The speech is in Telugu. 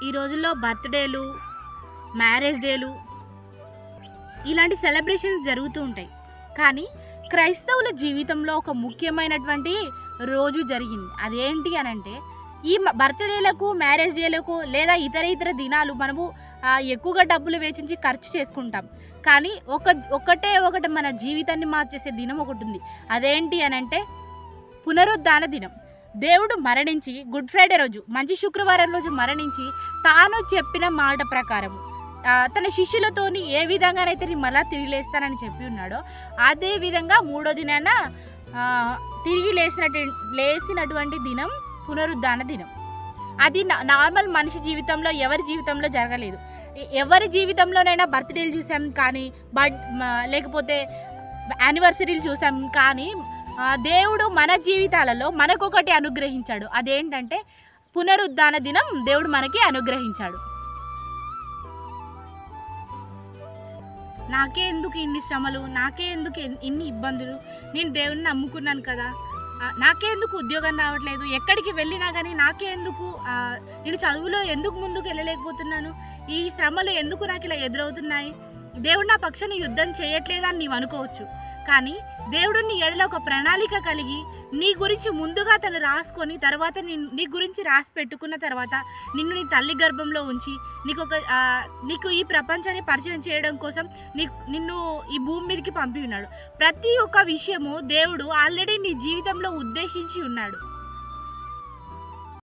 ఈ రోజుల్లో బర్త్డేలు, మ్యారేజ్ డేలు ఇలాంటి సెలబ్రేషన్స్ జరుగుతూ ఉంటాయి. కానీ క్రైస్తవుల జీవితంలో ఒక ముఖ్యమైనటువంటి రోజు జరిగింది. అదేంటి అని అంటే, ఈ బర్త్డేలకు, మ్యారేజ్ డేలకు లేదా ఇతర దినాలు మనము ఎక్కువగా డబ్బులు వెచ్చించి ఖర్చు చేసుకుంటాం. కానీ ఒకటి మన జీవితాన్ని మార్చేసే దినం ఒకటి ఉంది. అదేంటి అని అంటే పునరుద్ధాన దినం. దేవుడు మరణించి గుడ్ ఫ్రైడే రోజు, మంచి శుక్రవారం రోజు మరణించి తాను చెప్పిన మాట ప్రకారం తన శిష్యులతోని ఏ విధంగానైతే నేను మళ్ళా తిరిగి లేస్తానని చెప్పి ఉన్నాడో అదే విధంగా మూడో దినాన తిరిగి లేచినటువంటి దినం పునరుద్ధాన దినం. అది నార్మల్ మనిషి జీవితంలో ఎవరి జీవితంలో జరగలేదు. ఎవరి జీవితంలోనైనా బర్త్డేలు చూసాం కానీ లేకపోతే యానివర్సరీలు చూసాం కానీ దేవుడు మన జీవితాలలో మనకొకటి అనుగ్రహించాడు. అదేంటంటే పునరుద్ధాన దినం దేవుడు మనకి అనుగ్రహించాడు. నాకే ఎందుకు ఇన్ని శ్రమలు, నాకే ఎందుకు ఇన్ని ఇబ్బందులు, నేను దేవుడిని నమ్ముకున్నాను కదా, నాకే ఎందుకు ఉద్యోగం రావట్లేదు, ఎక్కడికి వెళ్ళినా కానీ నాకే ఎందుకు, నేను చదువులో ఎందుకు ముందుకు వెళ్ళలేకపోతున్నాను, ఈ శ్రమలు ఎందుకు నాకు ఇలా ఎదురవుతున్నాయి, దేవుడు నా పక్షాన యుద్ధం చేయట్లేదని నీవు అనుకోవచ్చు. కానీ దేవుడు నీ ఎడలో ఒక ప్రణాళిక కలిగి నీ గురించి ముందుగా తను రాసుకొని తర్వాత నీ గురించి రాసి పెట్టుకున్న తర్వాత నిన్ను నీ తల్లి గర్భంలో ఉంచి నీకు ఈ ప్రపంచాన్ని పరిచయం చేయడం కోసం నిన్ను ఈ భూమి మీదకి పంపి ఉన్నాడు. ప్రతి ఒక్క విషయము దేవుడు ఆల్రెడీ నీ జీవితంలో ఉద్దేశించి ఉన్నాడు.